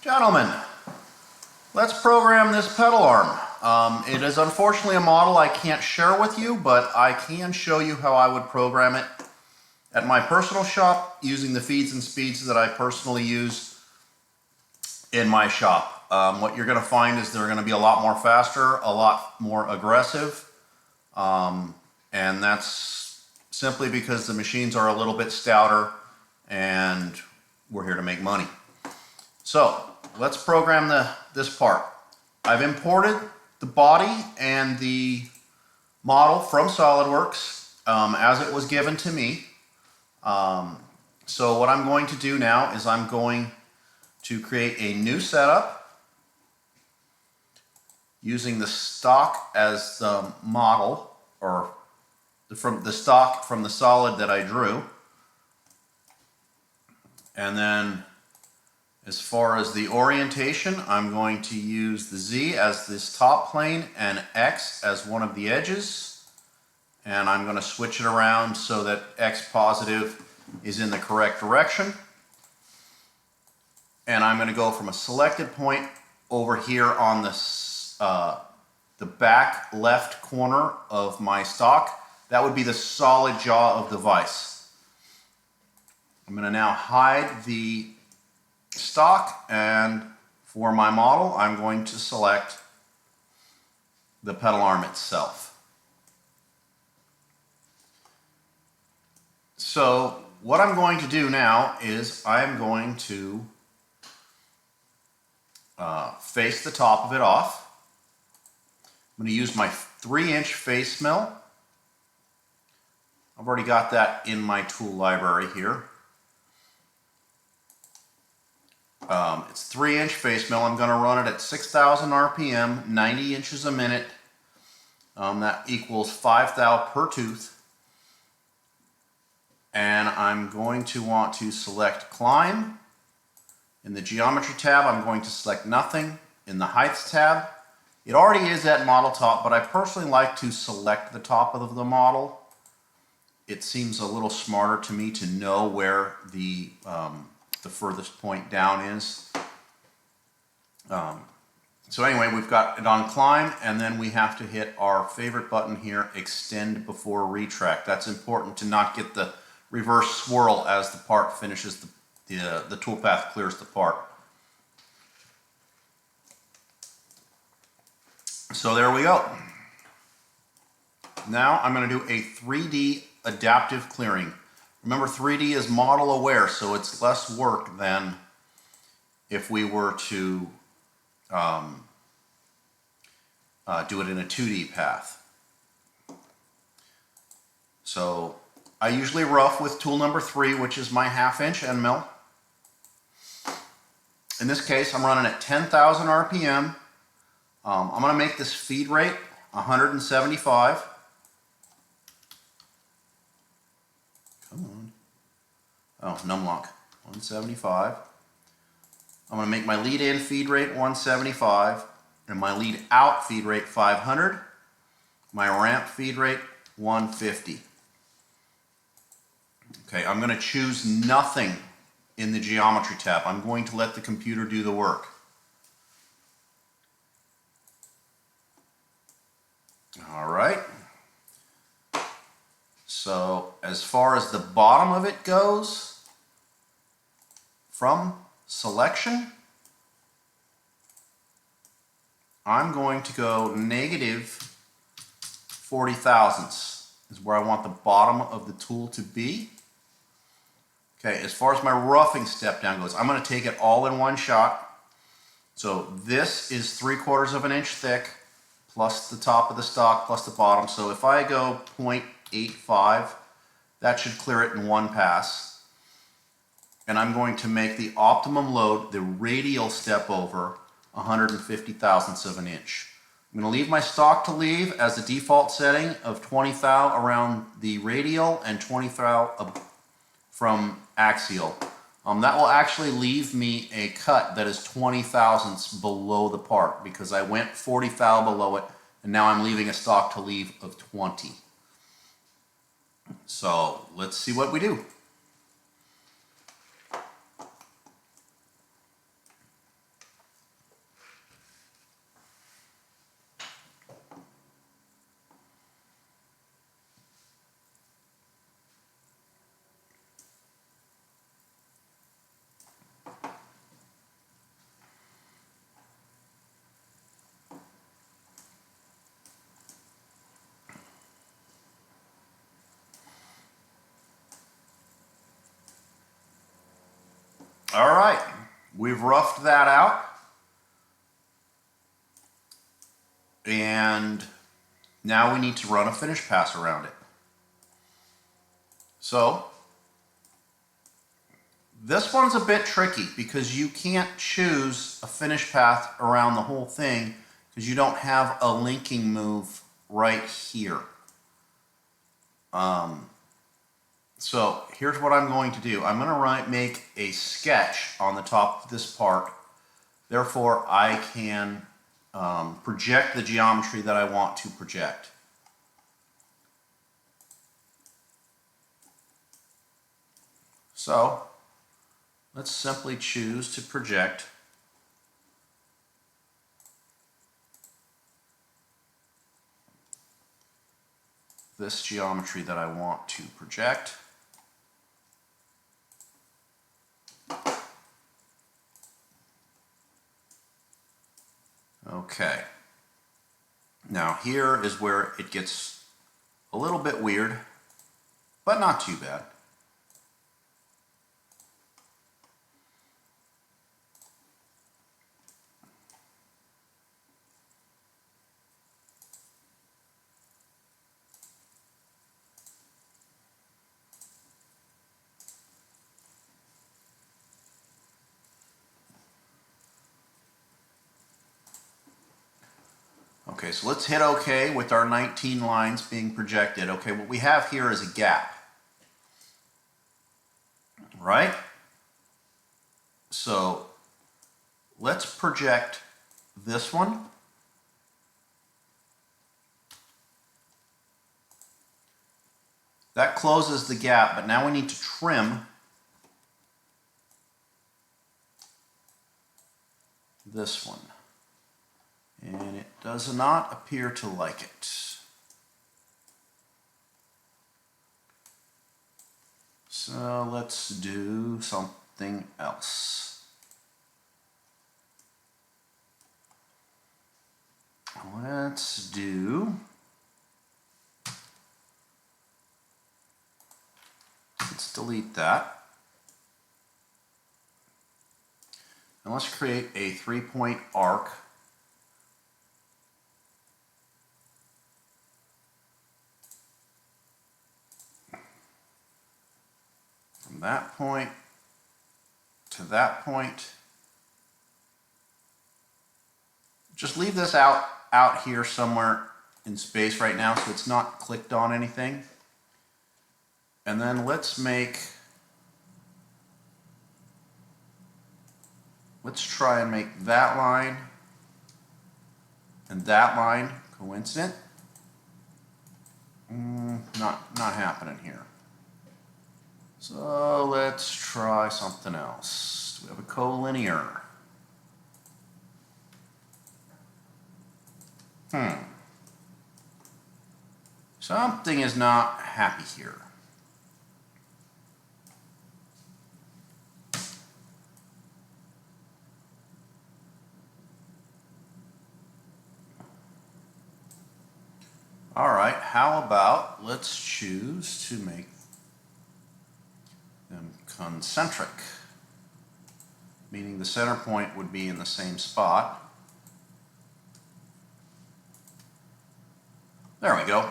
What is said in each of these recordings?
Gentlemen, let's program this pedal arm. It is unfortunately a model I can't share with you, but I can show you how I would program it at my personal shop using the feeds and speeds that I personally use in my shop. What you're going to find is they're going to be a lot more faster, a lot more aggressive, and that's simply because the machines are a little bit stouter and we're here to make money. So let's program this part. I've imported the body and the model from SolidWorks as it was given to me. So what I'm going to do now is I'm going to create a new setup using the stock as the model, or from the stock from the solid that I drew. And then as far as the orientation, I'm going to use the Z as this top plane and X as one of the edges. And I'm going to switch it around so that X positive is in the correct direction. And I'm going to go from a selected point over here on the back left corner of my stock. That would be the solid jaw of the vise. I'm going to now hide the stock, and for my model I'm going to select the pedal arm itself. So what I'm going to do now is I'm going to face the top of it off. I'm going to use my 3-inch face mill. I've already got that in my tool library here. It's 3-inch face mill. I'm going to run it at 6,000 RPM, 90 inches a minute. That equals 5 thou per tooth. And I'm going to want to select climb. In the geometry tab, I'm going to select nothing. In the heights tab, it already is at model top, but I personally like to select the top of the model. It seems a little smarter to me to know where the furthest point down is. So anyway, we've got it on climb, and then we have to hit our favorite button here, extend before retract. That's important to not get the reverse swirl as the part finishes, the toolpath clears the part. So there we go. Now I'm going to do a 3D adaptive clearing. Remember, 3D is model aware, so it's less work than if we were to do it in a 2D path. So I usually rough with tool number 3, which is my 1/2-inch end mill. In this case, I'm running at 10,000 RPM. I'm going to make this feed rate 175. Come on. Oh, numlock. 175. I'm going to make my lead in feed rate 175 and my lead out feed rate 500. My ramp feed rate 150. Okay, I'm going to choose nothing in the geometry tab. I'm going to let the computer do the work. All right. So as far as the bottom of it goes, from selection, I'm going to go negative 40 thousandths is where I want the bottom of the tool to be. Okay, as far as my roughing step down goes, I'm going to take it all in one shot. So this is 3/4 of an inch thick, plus the top of the stock, plus the bottom. So if I go 0.85, that should clear it in one pass. And I'm going to make the optimum load, the radial step over, 150 thousandths of an inch. I'm going to leave my stock to leave as the default setting of 20 thou around the radial and 20 thou from axial. That will actually leave me a cut that is 20 thousandths below the part because I went 40 thou below it, and now I'm leaving a stock to leave of 20. So let's see what we do. All right, we've roughed that out. And now we need to run a finish pass around it. So this one's a bit tricky because you can't choose a finish path around the whole thing because you don't have a linking move right here. So here's what I'm going to do. I'm going to make a sketch on the top of this part. Therefore, I can project the geometry that I want to project. So let's simply choose to project this geometry that I want to project. Okay. Now here is where it gets a little bit weird, but not too bad. Okay, so let's hit OK with our 19 lines being projected. Okay, what we have here is a gap, right? So let's project this one. That closes the gap, but now we need to trim this one. And it does not appear to like it. So let's do something else. Let's delete that. And let's create a 3-point arc. From that point to that point. Just leave this out here somewhere in space right now so it's not clicked on anything. And then let's try and make that line and that line coincident. Not happening here. So let's try something else. We have a collinear. Something is not happy here. All right, how about let's choose to make them concentric, meaning the center point would be in the same spot. There we go.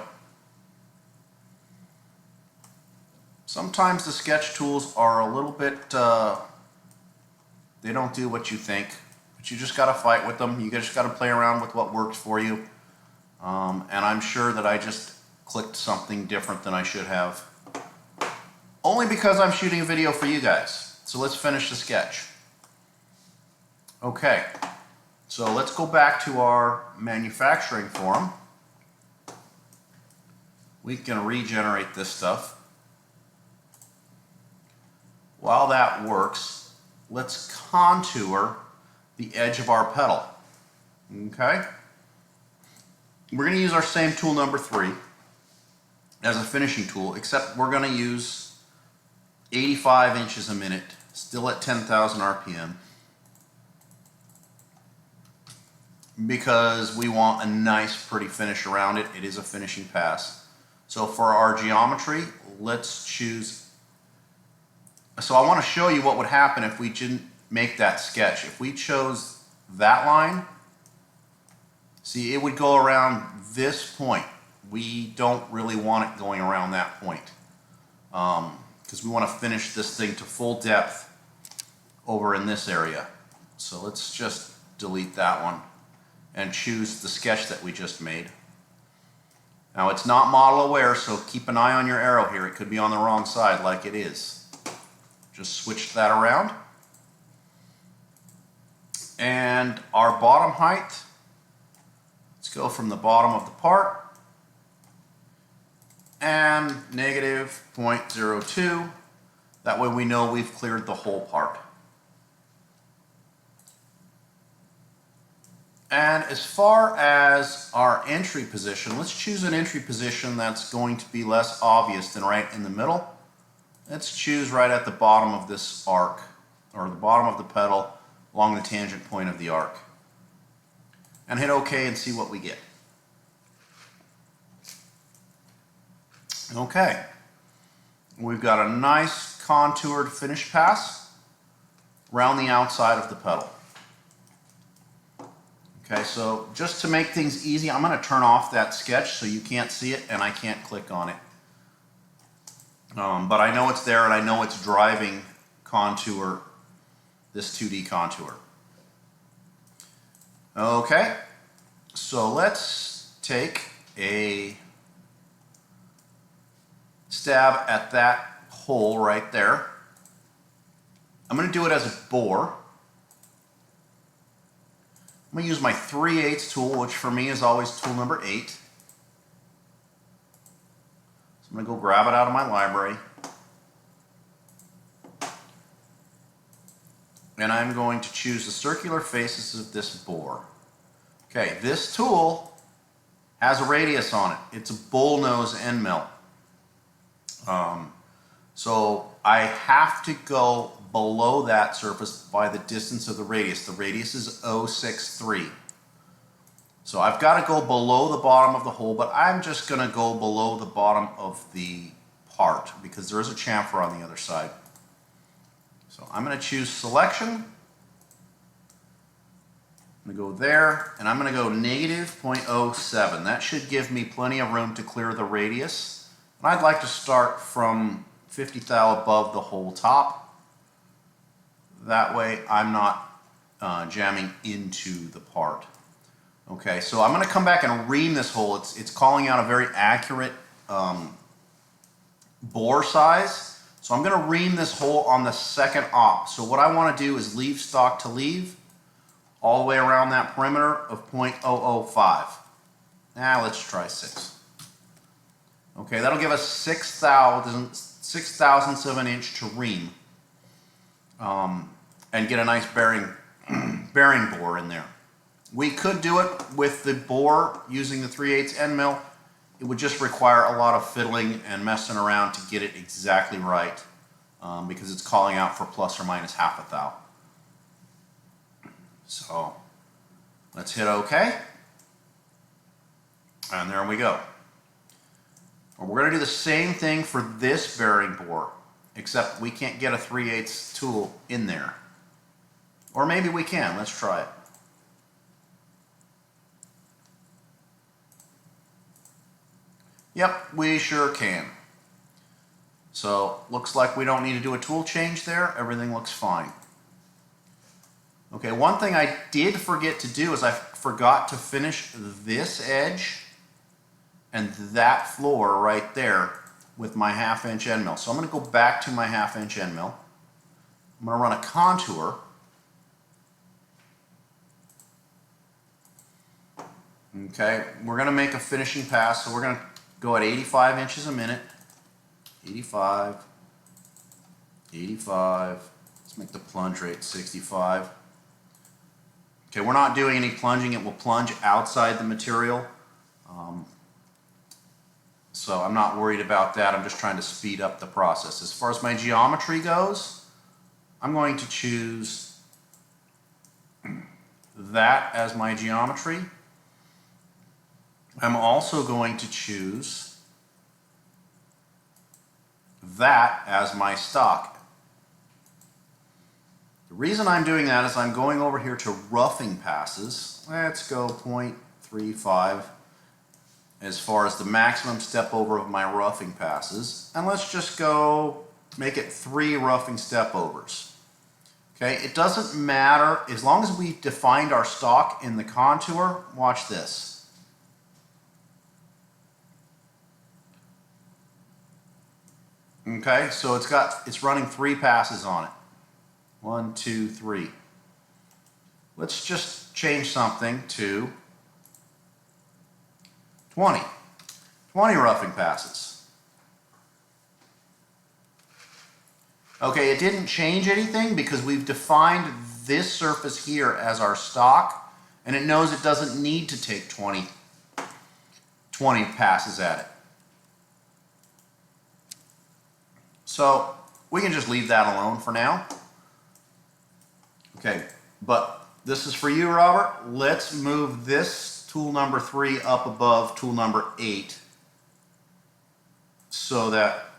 Sometimes the sketch tools are a little bit, they don't do what you think, but you just got to fight with them. You just got to play around with what works for you. And I'm sure that I just clicked something different than I should have. Only because I'm shooting a video for you guys. So let's finish the sketch. Okay, so let's go back to our manufacturing form. We can regenerate this stuff. While that works, let's contour the edge of our petal. Okay? We're going to use our same tool number 3 as a finishing tool, except we're going to use 85 inches a minute, still at 10,000 RPM, because we want a nice, pretty finish around it. It is a finishing pass. So for our geometry, let's choose So I want to show you what would happen if we didn't make that sketch. If we chose that line, see, it would go around this point. We don't really want it going around that point because we want to finish this thing to full depth over in this area. So let's just delete that one and choose the sketch that we just made. Now it's not model aware, so keep an eye on your arrow here. It could be on the wrong side like it is. Just switch that around. And our bottom height, let's go from the bottom of the part and negative 0.02. That way we know we've cleared the whole part. And as far as our entry position, let's choose an entry position that's going to be less obvious than right in the middle. Let's choose right at the bottom of this arc, or the bottom of the pedal along the tangent point of the arc. And hit OK and see what we get. Okay, we've got a nice contoured finish pass around the outside of the pedal. Okay, so just to make things easy, I'm going to turn off that sketch so you can't see it and I can't click on it. But I know it's there and I know it's driving contour, this 2D contour. Okay, so let's take a stab at that hole right there. I'm going to do it as a bore. I'm going to use my 3/8 tool, which for me is always tool number 8. So I'm going to go grab it out of my library. And I'm going to choose the circular faces of this bore. Okay, this tool has a radius on it. It's a bullnose end mill. So I have to go below that surface by the distance of the radius. The radius is 0.63. So I've got to go below the bottom of the hole, but I'm just going to go below the bottom of the part because there is a chamfer on the other side. So I'm going to choose selection. I'm going to go there, and I'm going to go negative 0.07. That should give me plenty of room to clear the radius. And I'd like to start from 50 thou above the whole top. That way I'm not jamming into the part. Okay, so I'm going to come back and ream this hole. It's calling out a very accurate bore size. So I'm going to ream this hole on the second op. So what I want to do is leave stock to leave all the way around that perimeter of 0.005. Now let's try 6. Okay, that'll give us 6 thousandths of an inch to ream and get a nice bearing bore in there. We could do it with the bore using the 3/8 end mill. It would just require a lot of fiddling and messing around to get it exactly right because it's calling out for plus or minus half a thou. So let's hit OK. And there we go. We're going to do the same thing for this bearing bore, except we can't get a 3/8 tool in there. Or maybe we can. Let's try it. Yep, we sure can. So looks like we don't need to do a tool change there. Everything looks fine. Okay, one thing I did forget to do is I forgot to finish this edge and that floor right there with my 1/2 inch end mill. So I'm going to go back to my 1/2 inch end mill. I'm going to run a contour. Okay, we're going to make a finishing pass, so we're going to go at 85 inches a minute. 85, 85. Let's make the plunge rate 65. Okay, we're not doing any plunging. It will plunge outside the material. So I'm not worried about that. I'm just trying to speed up the process. As far as my geometry goes, I'm going to choose that as my geometry. I'm also going to choose that as my stock. The reason I'm doing that is I'm going over here to roughing passes. Let's go 0.35 as far as the maximum step over of my roughing passes. And let's just go make it 3 roughing step overs. Okay, it doesn't matter as long as we've defined our stock in the contour. Watch this. Okay, so it's running 3 passes on it. 1, 2, 3. Let's just change something to 20. 20 roughing passes. Okay, it didn't change anything because we've defined this surface here as our stock, and it knows it doesn't need to take 20 passes at it. So we can just leave that alone for now. Okay, but this is for you, Robert. Let's move this tool number 3 up above tool number 8 so that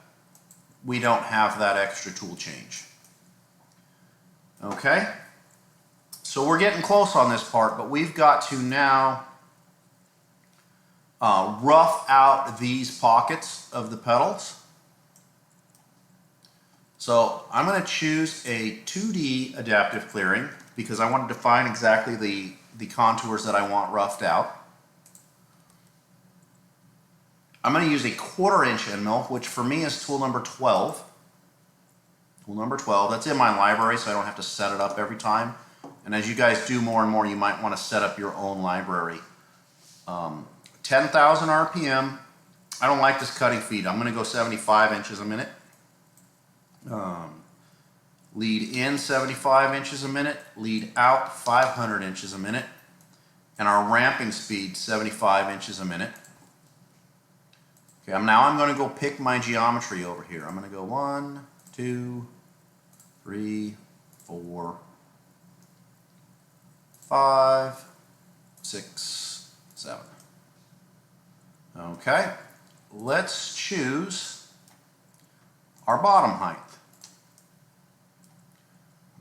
we don't have that extra tool change. Okay, so we're getting close on this part, but we've got to now rough out these pockets of the petals. So I'm going to choose a 2D adaptive clearing because I want to define exactly the contours that I want roughed out. I'm going to use a 1/4 inch end mill, which for me is tool number 12. Tool number 12, that's in my library, so I don't have to set it up every time. And as you guys do more and more, you might want to set up your own library. 10,000 RPM. I don't like this cutting feed. I'm going to go 75 inches a minute. Lead in 75 inches a minute, lead out 500 inches a minute, and our ramping speed 75 inches a minute. Okay, now I'm going to go pick my geometry over here. I'm going to go 1, 2, 3, 4, 5, 6, 7. Okay, let's choose our bottom height.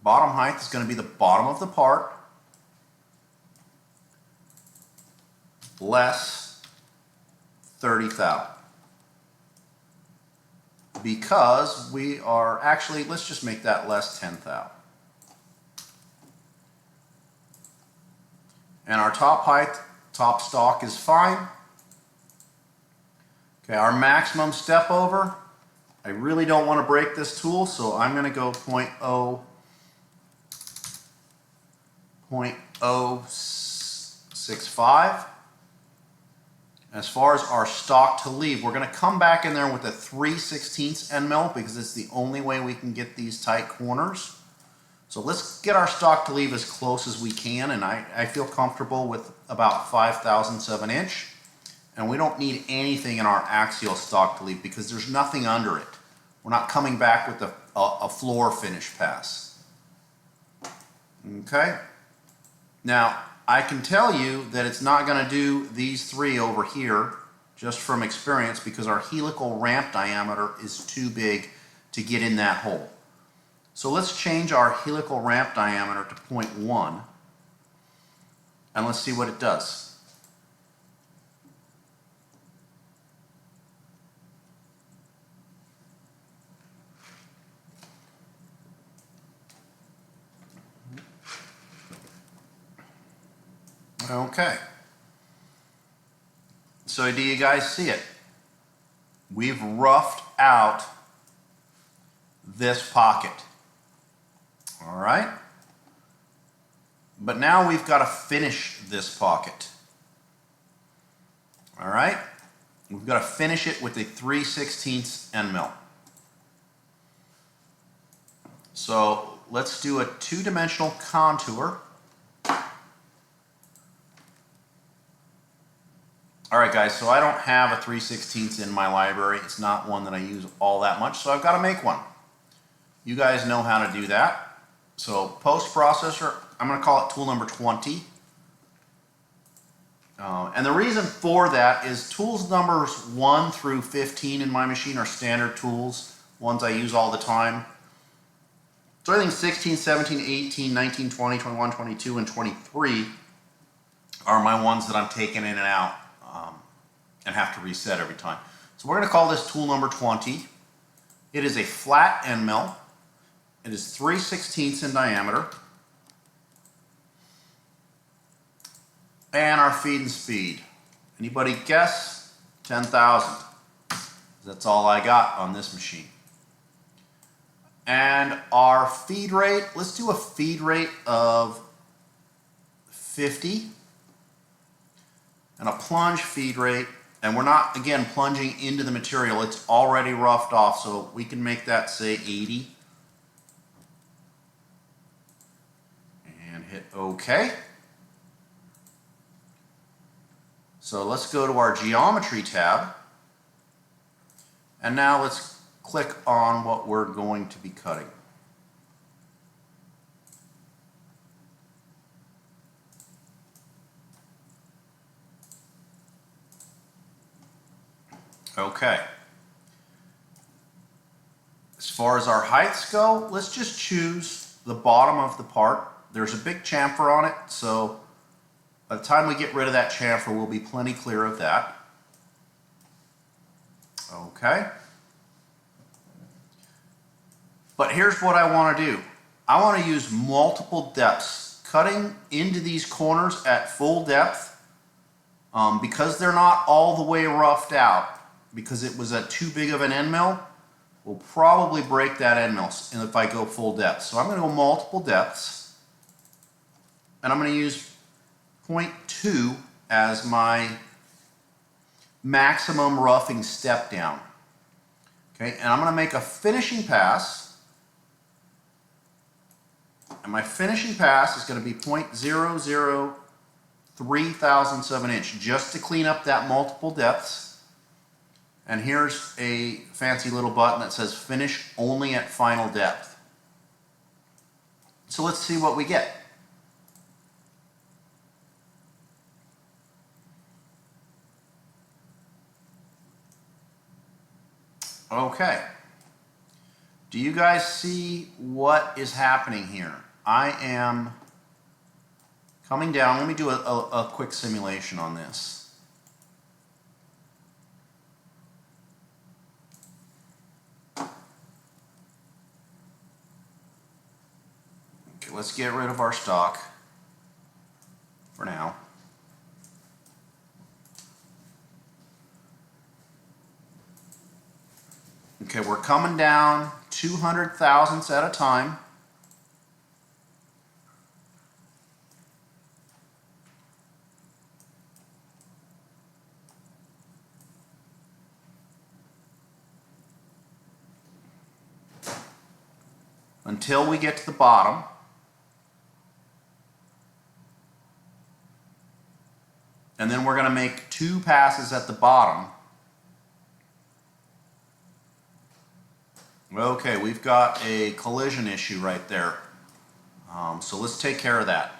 Bottom height is going to be the bottom of the part less 30 thou. Because we are actually, let's just make that less 10 thou. And our top height, top stock is fine. Okay, our maximum step over, I really don't want to break this tool, so I'm going to go 0.065. As far as our stock to leave, we're going to come back in there with a 3/16 end mill because it's the only way we can get these tight corners. So let's get our stock to leave as close as we can, and I feel comfortable with about 5/1000 of an inch. And we don't need anything in our axial stock to leave because there's nothing under it. We're not coming back with a floor finish pass. Okay? Now, I can tell you that it's not going to do these 3 over here just from experience because our helical ramp diameter is too big to get in that hole. So let's change our helical ramp diameter to 0.1 and let's see what it does. Okay, so do you guys see it? We've roughed out this pocket, all right? But now we've got to finish this pocket, all right? We've got to finish it with a 3/16 end mill. So let's do a 2-dimensional contour. All right, guys, so I don't have a 3/16 in my library. It's not one that I use all that much, so I've got to make one. You guys know how to do that. So post-processor, I'm going to call it tool number 20. And the reason for that is tools numbers 1 through 15 in my machine are standard tools, ones I use all the time. So I think 16, 17, 18, 19, 20, 21, 22, and 23 are my ones that I'm taking in and out and have to reset every time. So we're going to call this tool number 20. It is a flat end mill. It is 3/16 in diameter. And our feed and speed. Anybody guess? 10,000. That's all I got on this machine. And our feed rate, let's do a feed rate of 50 and a plunge feed rate. And we're not, again, plunging into the material. It's already roughed off, so we can make that say 80. And hit OK. So let's go to our geometry tab. And now let's click on what we're going to be cutting. Okay. As far as our heights go, let's just choose the bottom of the part. There's a big chamfer on it, so by the time we get rid of that chamfer, we'll be plenty clear of that. Okay. But here's what I want to do. I want to use multiple depths, cutting into these corners at full depth because they're not all the way roughed out, because it was too big of an end mill. We'll probably break that end mill if I go full depth. So I'm going to go multiple depths, and I'm going to use 0.2 as my maximum roughing step down. Okay, and I'm going to make a finishing pass, and my finishing pass is going to be 0.003 thousandths of an inch, just to clean up that multiple depths. And here's a fancy little button that says finish only at final depth. So let's see what we get. Okay. Do you guys see what is happening here? I am coming down. Let me do a quick simulation on this. Okay, let's get rid of our stock for now. Okay, we're coming down 200 thousandths at a time. Until we get to the bottom. And then we're going to make 2 passes at the bottom. Okay, we've got a collision issue right there. So let's take care of that.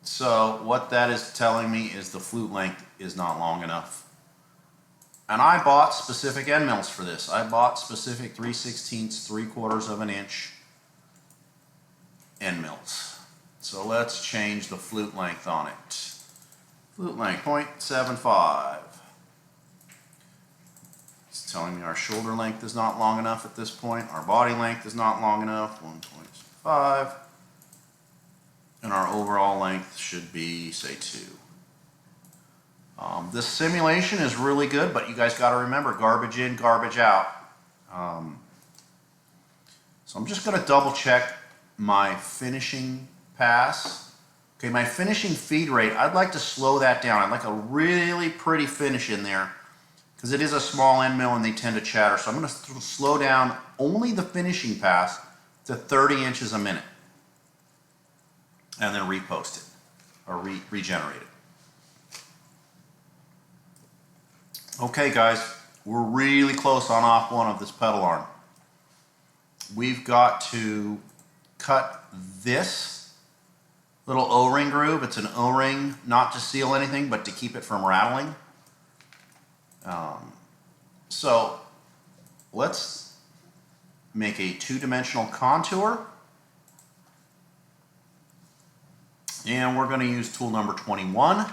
So what that is telling me is the flute length is not long enough. And I bought specific end mills for this. I bought specific 3/16, 3/4 of an inch end mills. So let's change the flute length on it. Flute length 0.75. It's telling me our shoulder length is not long enough at this point. Our body length is not long enough, 1.5. And our overall length should be, say, 2. This simulation is really good, but you guys got to remember, garbage in, garbage out. So I'm just going to double check my finishing pass. Okay, my finishing feed rate, I'd like to slow that down. I'd like a really pretty finish in there, because it is a small end mill and they tend to chatter. So I'm going to slow down only the finishing pass to 30 inches a minute. And then repost it, or regenerate it. Okay guys, we're really close on off one of this pedal arm. We've got to cut this little O-ring groove. It's an O-ring not to seal anything, but to keep it from rattling. So let's make a two-dimensional contour. And we're going to use tool number 21.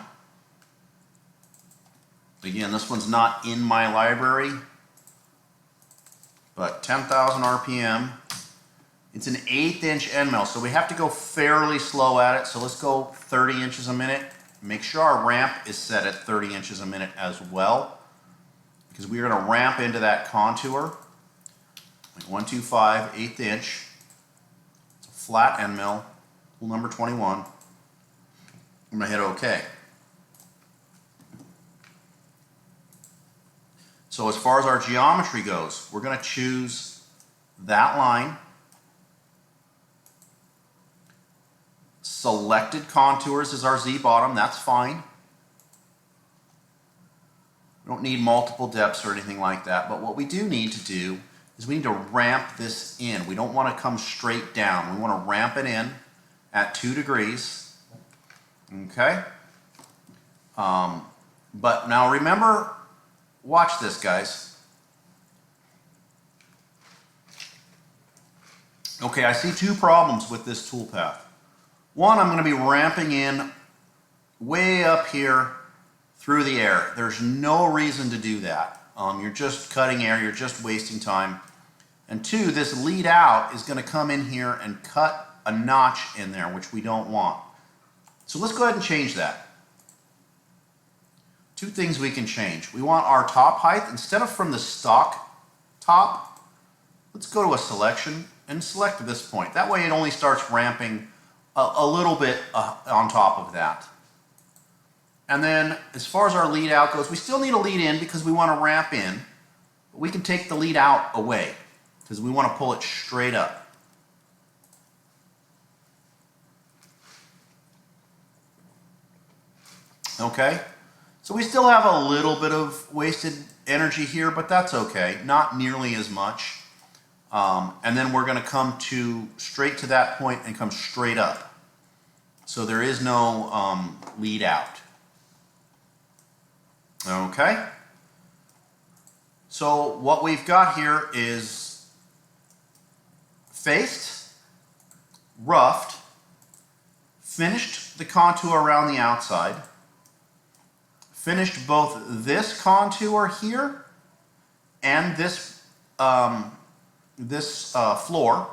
Again, this one's not in my library, but 10,000 RPM. It's an 1/8 inch end mill, so we have to go fairly slow at it. So let's go 30 inches a minute. Make sure our ramp is set at 30 inches a minute as well, because we are going to ramp into that contour. Like 125, 1/8 inch. It's a flat end mill, tool number 21. I'm going to hit OK. So as far as our geometry goes, we're going to choose that line. Selected contours is our Z bottom, that's fine. We don't need multiple depths or anything like that, but what we do need to do is we need to ramp this in. We don't want to come straight down. We want to ramp it in at 2 degrees. Okay? But now remember, watch this, guys. Okay, I see two problems with this tool path. One, I'm going to be ramping in way up here through the air. There's no reason to do that. You're just cutting air, you're just wasting time. And two, this lead out is going to come in here and cut a notch in there, which we don't want. So let's go ahead and change that. Two things we can change. We want our top height, instead of from the stock top, let's go to a selection and select this point. That way it only starts ramping a little bit on top of that. And then as far as our lead out goes, we still need a lead in because we want to ramp in. But we can take the lead out away because we want to pull it straight up. Okay, so we still have a little bit of wasted energy here, but that's okay, not nearly as much. And then we're going to come straight to that point and come straight up. So there is no lead out. Okay, so what we've got here is faced, roughed, finished the contour around the outside, finished both this contour here and this floor,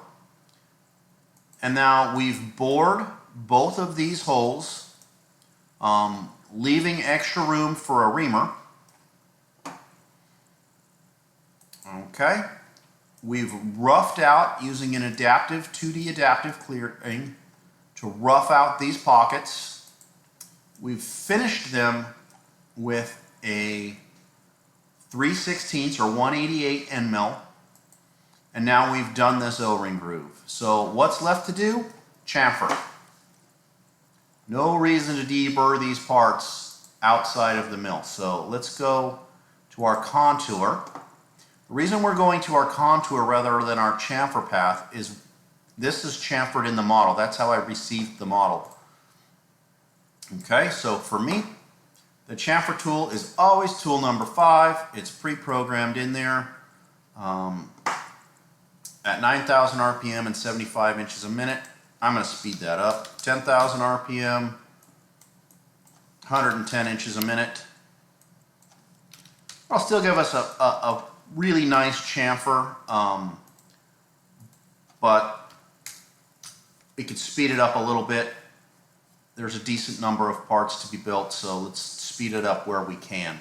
and now we've bored both of these holes, leaving extra room for a reamer. Okay, we've roughed out using an adaptive 2D adaptive clearing to rough out these pockets. We've finished them with a 3/16 or 188 end mill, and now we've done this O-ring groove. So what's left to do? Chamfer. No reason to deburr these parts outside of the mill. So let's go to our contour. The reason we're going to our contour rather than our chamfer path is this is chamfered in the model. That's how I received the model. Okay, so for me, the chamfer tool is always tool number 5. It's pre-programmed in there at 9,000 RPM and 75 inches a minute. I'm going to speed that up. 10,000 RPM, 110 inches a minute. I'll still give us a really nice chamfer, but we could speed it up a little bit. There's a decent number of parts to be built, so let's speed it up where we can.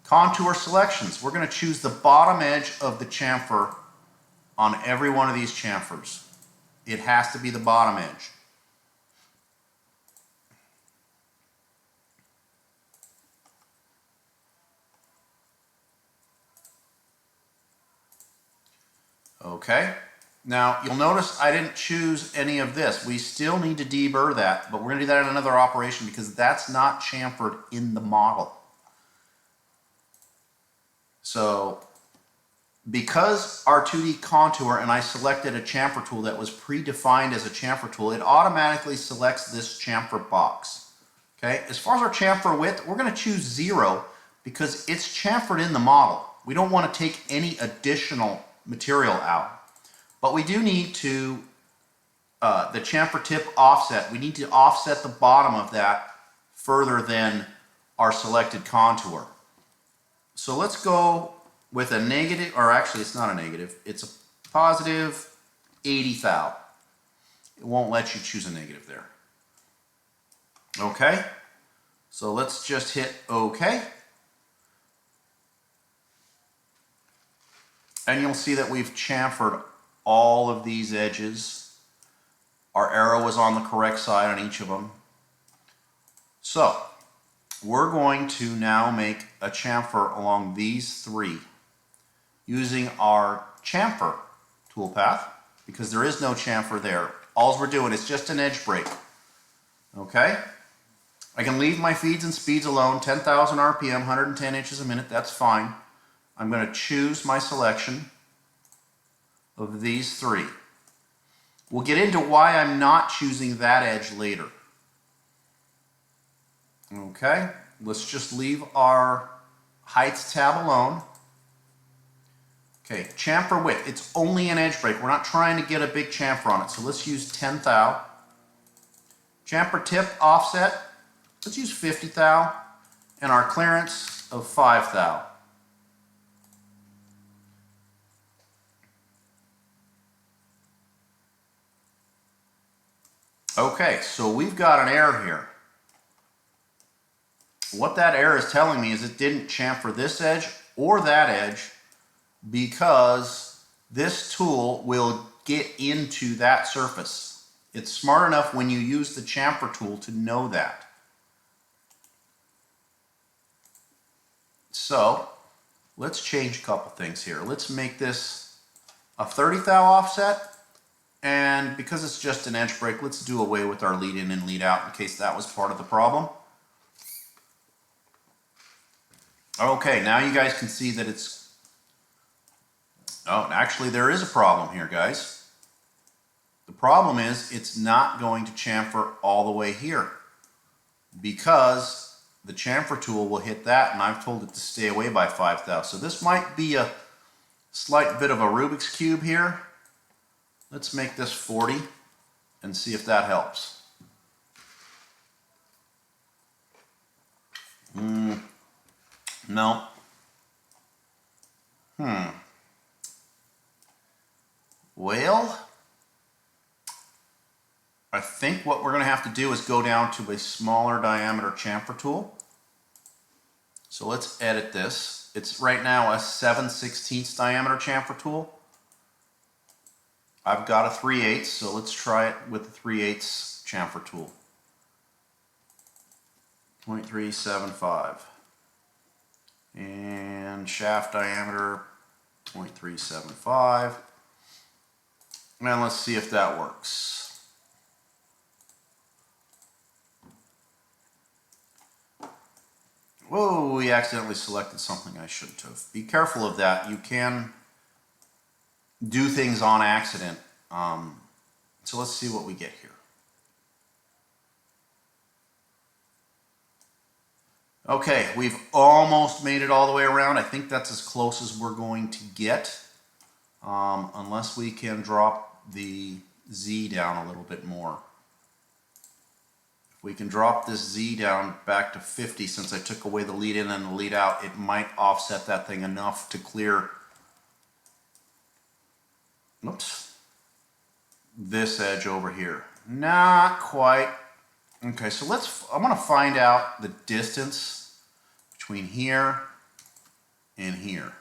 Contour selections. We're going to choose the bottom edge of the chamfer on every one of these chamfers. It has to be the bottom edge. Okay, now you'll notice I didn't choose any of this. We still need to deburr that, but we're going to do that in another operation because that's not chamfered in the model. So because our 2D contour and I selected a chamfer tool that was predefined as a chamfer tool, it automatically selects this chamfer box. Okay, as far as our chamfer width, we're going to choose 0 because it's chamfered in the model. We don't want to take any additional material out. But we do need to, the chamfer tip offset, we need to offset the bottom of that further than our selected contour. So let's go with a negative, or actually it's not a negative, it's a positive 80 thou. It won't let you choose a negative there. Okay, so let's just hit OK. And you'll see that we've chamfered all of these edges. Our arrow is on the correct side on each of them. So we're going to now make a chamfer along these three using our chamfer toolpath, because there is no chamfer there. All we're doing is just an edge break. Okay? I can leave my feeds and speeds alone, 10,000 RPM, 110 inches a minute, that's fine. I'm going to choose my selection of these three. We'll get into why I'm not choosing that edge later. Okay, let's just leave our heights tab alone. Okay, chamfer width, it's only an edge break. We're not trying to get a big chamfer on it, so let's use 10 thou. Chamfer tip offset, let's use 50 thou. And our clearance of 5 thou. Okay, so we've got an error here. What that error is telling me is it didn't chamfer this edge or that edge, because this tool will get into that surface. It's smart enough when you use the chamfer tool to know that. So let's change a couple things here. Let's make this a 30 thou offset. And because it's just an edge break, let's do away with our lead in and lead out in case that was part of the problem. Okay, now you guys can see that it's... Oh, actually there is a problem here, guys. The problem is it's not going to chamfer all the way here, because the chamfer tool will hit that, and I've told it to stay away by 5 thou. So this might be a slight bit of a Rubik's Cube here. Let's make this 40 and see if that helps. No. Well, I think what we're going to have to do is go down to a smaller diameter chamfer tool. So let's edit this. It's right now a 7/16 diameter chamfer tool. I've got a 3/8, so let's try it with the 3/8 chamfer tool. 0.375. And shaft diameter 0.375. And let's see if that works. Whoa, we accidentally selected something I shouldn't have. Be careful of that. You can do things on accident. So let's see what we get here. Okay, we've almost made it all the way around. I think that's as close as we're going to get, unless we can drop the Z down a little bit more. If we can drop this Z down back to 50, since I took away the lead in and the lead out, it might offset that thing enough to clear, oops, this edge over here. Not quite. Okay, so I want to find out the distance between here and here.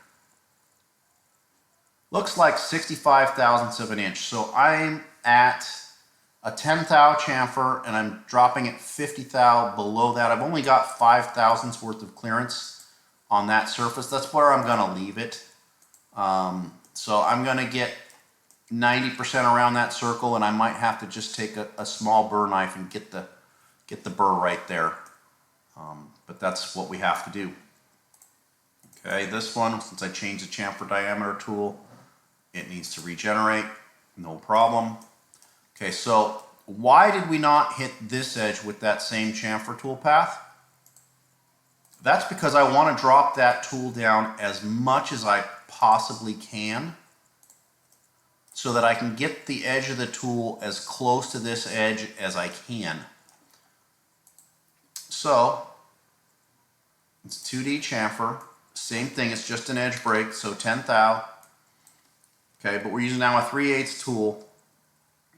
Looks like 65 thousandths of an inch. So I'm at a 10 thou chamfer and I'm dropping it 50 thou below that. I've only got 5 thousandths worth of clearance on that surface. That's where I'm going to leave it. So I'm going to get 90% around that circle, and I might have to just take a small burr knife and get the burr right there. But that's what we have to do. Okay, this one, since I changed the chamfer diameter tool, it needs to regenerate, no problem. Okay, so why did we not hit this edge with that same chamfer tool path? That's because I want to drop that tool down as much as I possibly can so that I can get the edge of the tool as close to this edge as I can. So it's 2D chamfer, same thing, it's just an edge break, so 10 thou. Okay, but we're using now a 3/8 tool.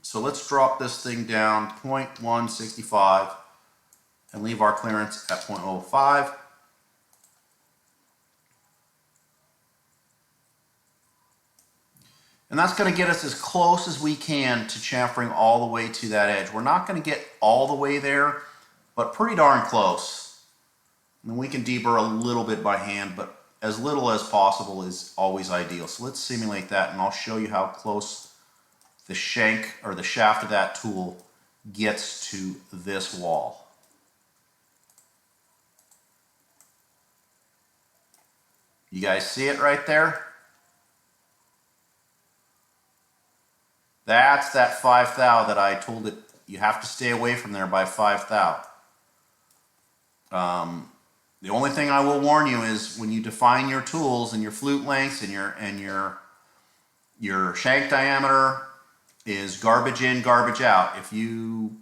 So let's drop this thing down 0.165 and leave our clearance at 0.05. And that's going to get us as close as we can to chamfering all the way to that edge. We're not going to get all the way there, but pretty darn close. And we can deburr a little bit by hand, but as little as possible is always ideal. So let's simulate that, and I'll show you how close the shank or the shaft of that tool gets to this wall. You guys see it right there? That's that 5 thou that I told it you have to stay away from there by 5 thou. The only thing I will warn you is when you define your tools and your flute lengths and your shank diameter is garbage in, garbage out. If you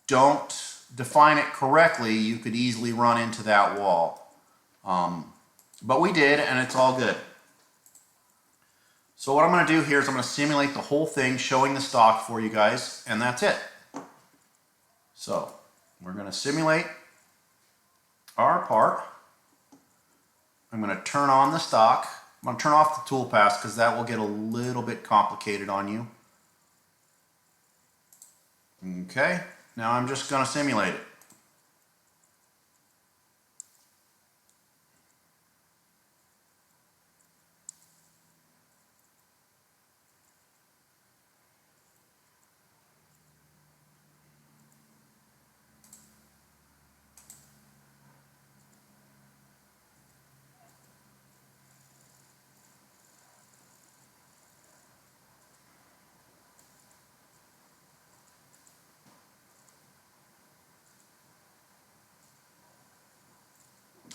don't define it correctly, you could easily run into that wall. But we did, and it's all good. So what I'm going to do here is I'm going to simulate the whole thing, showing the stock for you guys, and that's it. So we're going to simulate our part. I'm going to turn on the stock. I'm going to turn off the tool pass because that will get a little bit complicated on you. Okay, now I'm just going to simulate it.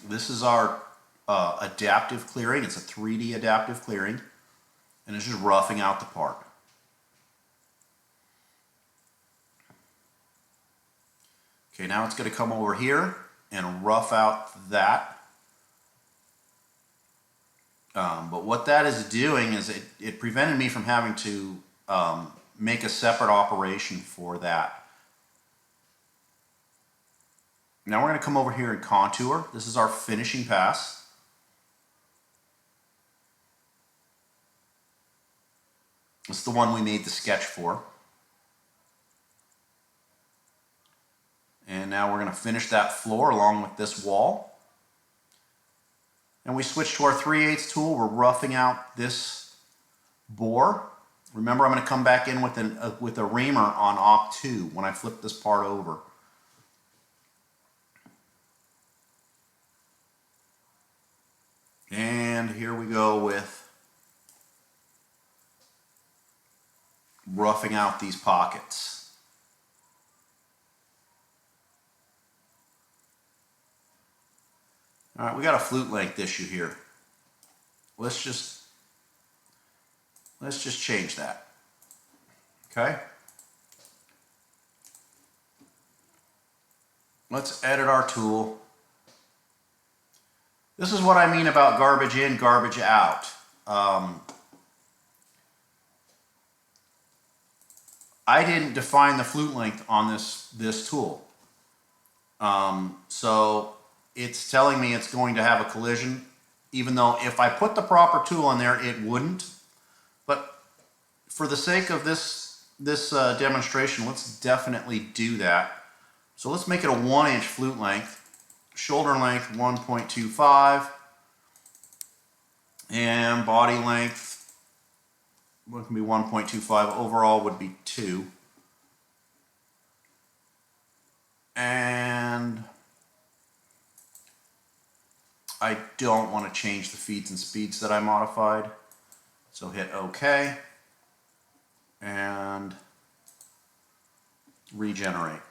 This is our adaptive clearing. It's a 3D adaptive clearing, and it's just roughing out the part. Okay, now it's going to come over here and rough out that. But what that is doing is it prevented me from having to make a separate operation for that. Now we're going to come over here and contour. This is our finishing pass. This is the one we made the sketch for. And now we're going to finish that floor along with this wall. And we switch to our 3/8 tool. We're roughing out this bore. Remember, I'm going to come back in with a reamer on op 2 when I flip this part over. And here we go with roughing out these pockets. All right, we got a flute length issue here. Let's just change that. Okay? Let's edit our tool. This is what I mean about garbage in, garbage out. I didn't define the flute length on this tool. So it's telling me it's going to have a collision, even though if I put the proper tool in there, it wouldn't. But for the sake of this demonstration, let's definitely do that. So let's make it a 1-inch flute length. Shoulder length 1.25 and body length can be 1.25. Overall would be 2. And I don't want to change the feeds and speeds that I modified, so hit OK and regenerate.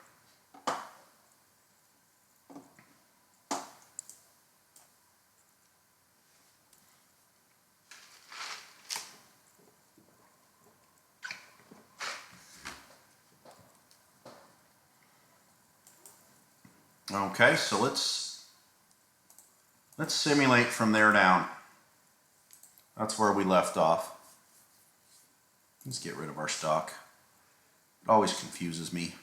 Okay, so let's simulate from there down. That's where we left off. Let's get rid of our stock. It always confuses me.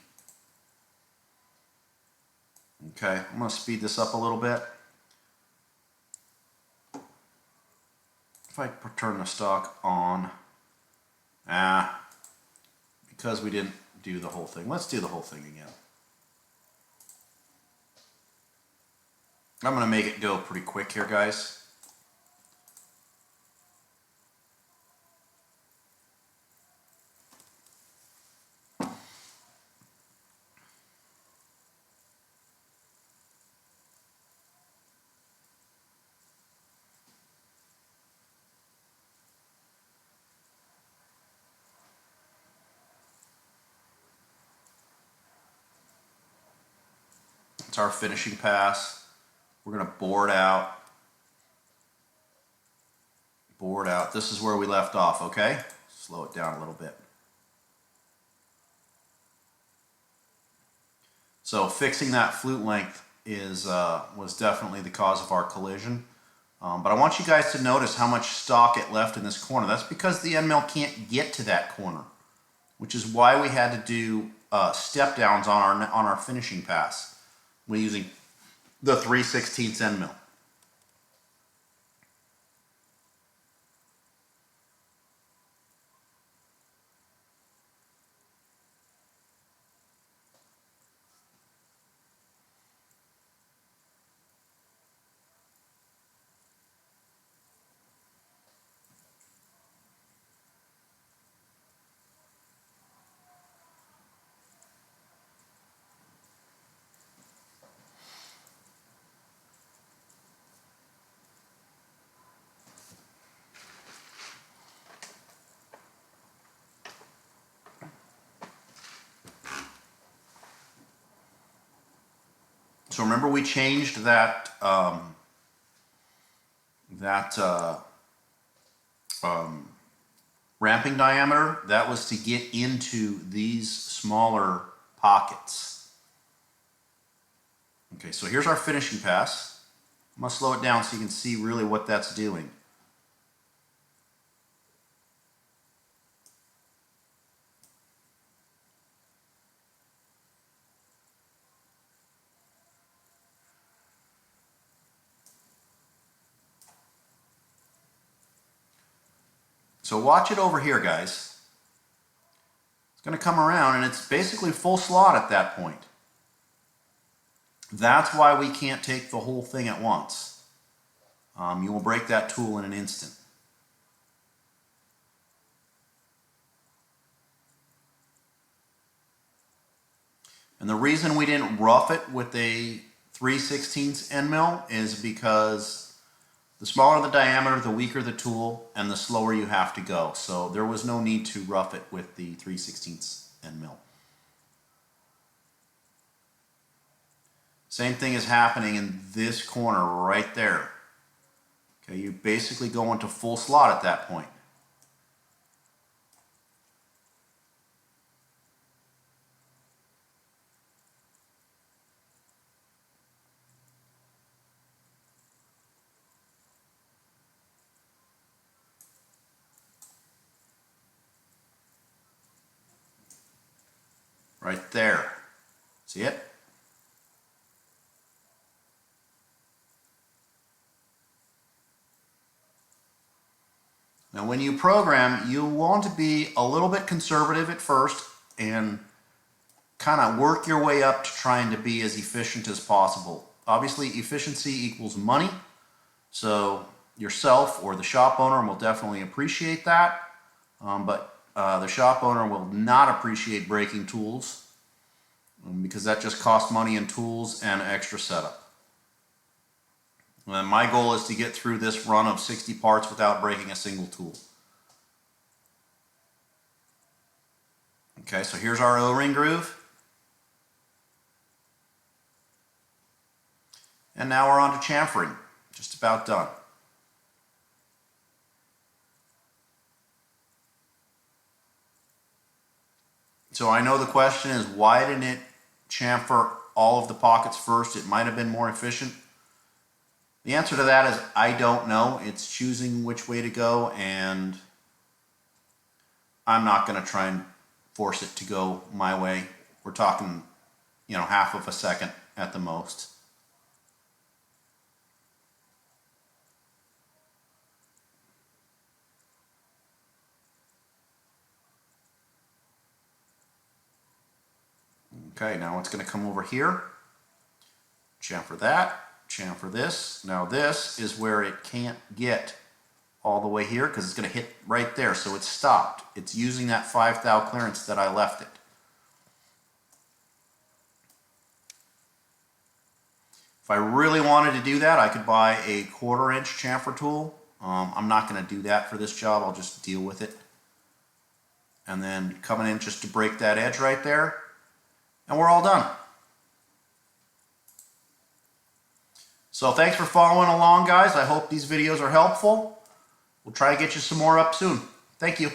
Okay, I'm going to speed this up a little bit. If I turn the stock on, because we didn't do the whole thing. Let's do the whole thing again. I'm going to make it go pretty quick here, guys. It's our finishing pass. We're going to board out. Board out. This is where we left off, okay? Slow it down a little bit. So fixing that flute length was definitely the cause of our collision. But I want you guys to notice how much stock it left in this corner. That's because the end mill can't get to that corner, which is why we had to do step downs on our finishing pass. We're using the 3/16 end mill. So remember we changed that ramping diameter. That was to get into these smaller pockets. Okay, so here's our finishing pass. I'm going to slow it down so you can see really what that's doing. So watch it over here, guys. It's going to come around and it's basically full slot at that point. That's why we can't take the whole thing at once. You will break that tool in an instant. And the reason we didn't rough it with a 3/16 end mill is because the smaller the diameter, the weaker the tool, and the slower you have to go. So there was no need to rough it with the 3/16 end mill. Same thing is happening in this corner right there. Okay, you basically go into full slot at that point. Right there. See it? Now when you program, you want to be a little bit conservative at first and kind of work your way up to trying to be as efficient as possible. Obviously, efficiency equals money, so yourself or the shop owner will definitely appreciate that, but the shop owner will not appreciate breaking tools because that just costs money in tools and extra setup. And my goal is to get through this run of 60 parts without breaking a single tool. Okay, so here's our O-ring groove. And now we're on to chamfering. Just about done. So I know the question is, why didn't it chamfer all of the pockets first, it might have been more efficient. The answer to that is I don't know. It's choosing which way to go, and I'm not going to try and force it to go my way. We're talking, half of a second at the most. Okay, now it's going to come over here. Chamfer that, chamfer this. Now this is where it can't get all the way here because it's going to hit right there. So it's stopped. It's using that 5 thou clearance that I left it. If I really wanted to do that, I could buy a 1/4 inch chamfer tool. I'm not going to do that for this job. I'll just deal with it. And then coming in just to break that edge right there. And we're all done. So thanks for following along, guys. I hope these videos are helpful. We'll try to get you some more up soon. Thank you.